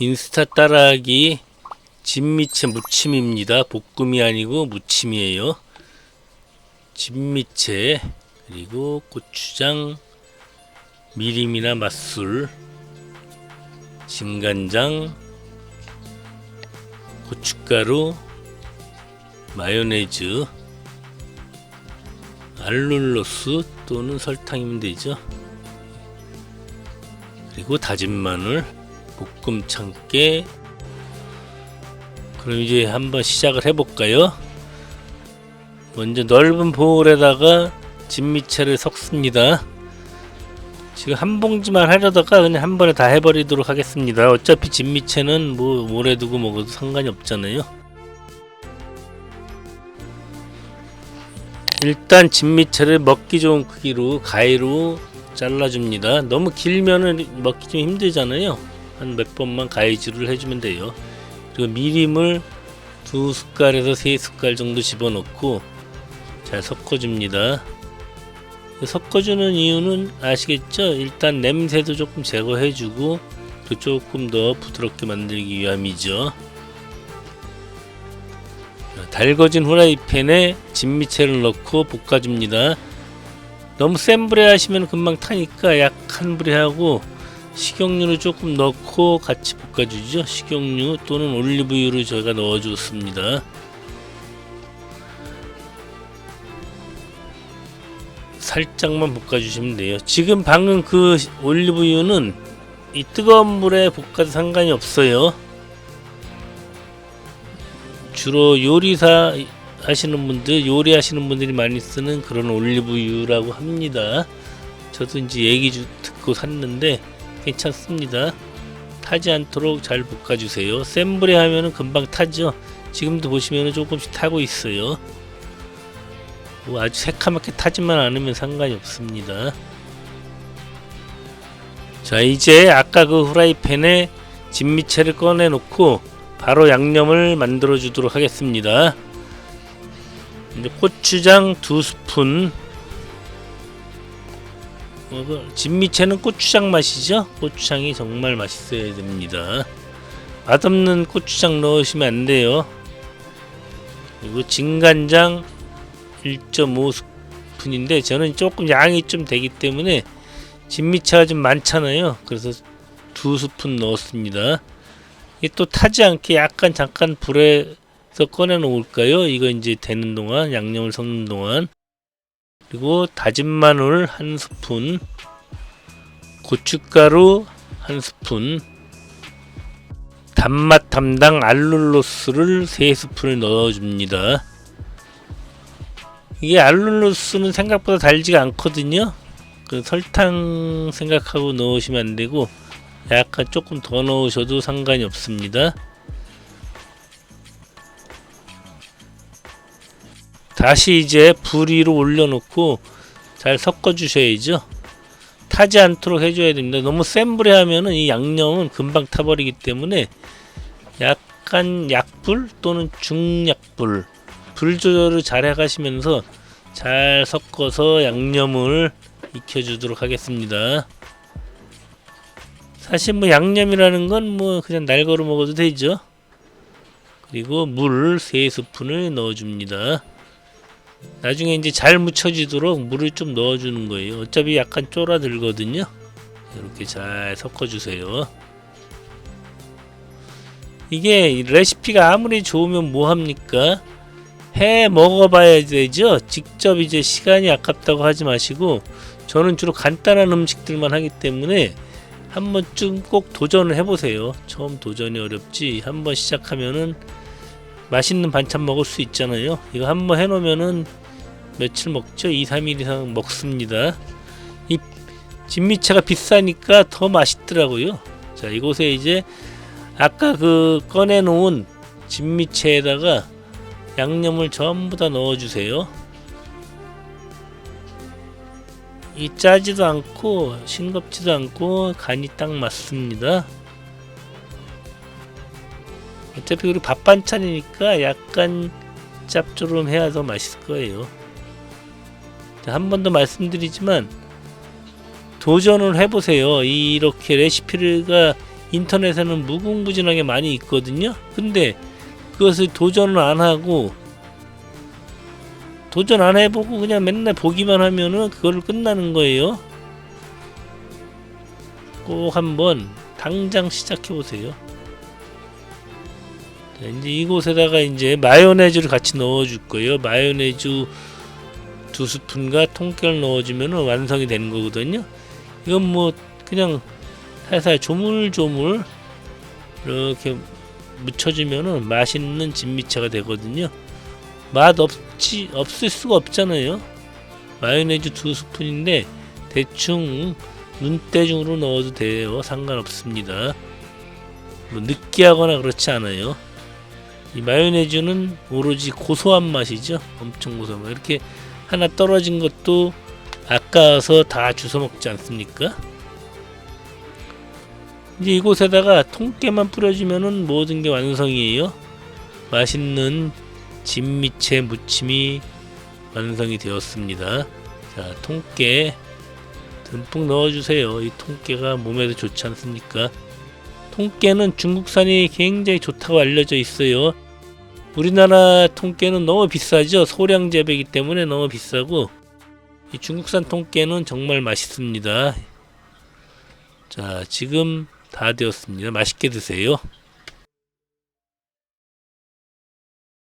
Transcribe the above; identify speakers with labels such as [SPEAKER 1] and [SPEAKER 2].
[SPEAKER 1] 인스타 따라하기 진미채 무침입니다. 볶음이 아니고 무침이에요. 진미채, 그리고 고추장, 미림이나 맛술, 진간장, 고춧가루, 마요네즈, 알룰로스 또는 설탕이면 되죠. 그리고 다진 마늘, 볶음 참깨. 그럼 이제 한번 시작을 해볼까요? 먼저 넓은 보울에다가 진미채를 섞습니다. 지금 한 봉지만 하려다가 그냥 한 번에 다 해버리도록 하겠습니다. 어차피 진미채는 뭐 오래 두고 먹어도 상관이 없잖아요. 일단 진미채를 먹기 좋은 크기로 가위로 잘라줍니다. 너무 길면은 먹기 좀 힘들잖아요. 한 몇 번만 가위질을 해주면 돼요. 그리고 미림을 2숟갈에서 3숟갈 정도 집어넣고 잘 섞어줍니다. 섞어주는 이유는 아시겠죠? 일단 냄새도 조금 제거해주고 또 조금 더 부드럽게 만들기 위함이죠. 달궈진 후라이팬에 진미채를 넣고 볶아줍니다. 너무 센 불에 하시면 금방 타니까 약한 불에 하고 식용유를 조금 넣고 같이 볶아주죠. 식용유 또는 올리브유를 제가 넣어줬습니다. 살짝만 볶아주시면 돼요. 지금 방금 그 올리브유는 이 뜨거운 물에 볶아도 상관이 없어요. 주로 요리사 하시는 분들, 요리하시는 분들이 많이 쓰는 그런 올리브유라고 합니다. 저도 이제 얘기 듣고 샀는데 괜찮습니다. 타지 않도록 잘 볶아주세요. 센 불에 하면은 금방 타죠. 지금도 보시면은 조금씩 타고 있어요. 뭐 아주 새카맣게 타지만 않으면 상관이 없습니다. 자, 이제 아까 그 후라이팬에 진미채를 꺼내 놓고 바로 양념을 만들어 주도록 하겠습니다. 이제 고추장 2스푼. 진미채는 고추장 맛이죠. 고추장이 정말 맛있어야 됩니다. 맛없는 고추장 넣으시면 안 돼요. 그리고 진간장 1.5스푼인데 저는 조금 양이 좀 되기 때문에 진미채가 좀 많잖아요. 그래서 2스푼 넣었습니다. 이게 또 타지 않게 약간 잠깐 불에서 꺼내 놓을까요? 이거 이제 되는 동안, 양념을 섞는 동안. 그리고 다진 마늘 1스푼, 고춧가루 1스푼, 단맛 담당 알룰로스를 3스푼을 넣어줍니다. 이게 알룰로스는 생각보다 달지가 않거든요. 그 설탕 생각하고 넣으시면 안 되고 약간 조금 더 넣으셔도 상관이 없습니다. 다시 이제 불 위로 올려놓고 잘 섞어 주셔야죠. 타지 않도록 해줘야 됩니다. 너무 센 불에 하면은 이 양념은 금방 타버리기 때문에 약간 약불 또는 중약불, 불 조절을 잘 해가시면서 잘 섞어서 양념을 익혀주도록 하겠습니다. 사실 뭐 양념이라는 건 뭐 그냥 날거로 먹어도 되죠. 그리고 물 3스푼을 넣어줍니다. 나중에 이제 잘 묻혀지도록 물을 좀 넣어주는 거예요. 어차피 약간 쫄아들거든요. 이렇게 잘 섞어주세요. 이게 레시피가 아무리 좋으면 뭐합니까? 해 먹어봐야 되죠. 직접 이제 시간이 아깝다고 하지 마시고, 저는 주로 간단한 음식들만 하기 때문에 한 번쯤 꼭 도전을 해보세요. 처음 도전이 어렵지, 한번 시작하면은 맛있는 반찬 먹을 수 있잖아요. 이거 한번 해놓으면은 며칠 먹죠. 2-3일 이상 먹습니다. 이 진미채가 비싸니까 더 맛있더라고요. 자, 이곳에 이제 아까 그 꺼내놓은 진미채에다가 양념을 전부 다 넣어주세요. 이 짜지도 않고 싱겁지도 않고 간이 딱 맞습니다. 어차피 우리 밥 반찬이니까 약간 짭조름해야 더 맛있을 거예요. 한 번 더 말씀드리지만 도전을 해보세요. 이렇게 레시피가 인터넷에는 무궁무진하게 많이 있거든요. 근데 그것을 도전을 안 하고 도전 안 해보고 그냥 맨날 보기만 하면은 그거를 끝나는 거예요. 꼭 한번 당장 시작해 보세요. 이제 이곳에다가 이제 마요네즈를 같이 넣어줄 거예요. 마요네즈 2스푼과 통깨를 넣어주면 완성이 되는 거거든요. 이건 뭐 그냥 살살 조물조물 이렇게 묻혀주면 맛있는 진미채가 되거든요. 맛 없을 수가 없잖아요. 마요네즈 2스푼인데 대충 눈대중으로 넣어도 돼요. 상관없습니다. 뭐 느끼하거나 그렇지 않아요. 이 마요네즈는 오로지 고소한 맛이죠. 엄청 고소한 맛. 이렇게 하나 떨어진 것도 아까워서 다 주워 먹지 않습니까? 이제 이곳에다가 통깨만 뿌려주면은 모든 게 완성이에요. 맛있는 진미채 무침이 완성이 되었습니다. 자, 통깨 듬뿍 넣어주세요. 이 통깨가 몸에도 좋지 않습니까? 통깨는 중국산이 굉장히 좋다고 알려져 있어요. 우리나라 통깨는 너무 비싸죠. 소량 재배이기 때문에 너무 비싸고, 이 중국산 통깨는 정말 맛있습니다. 자, 지금 다 되었습니다. 맛있게 드세요.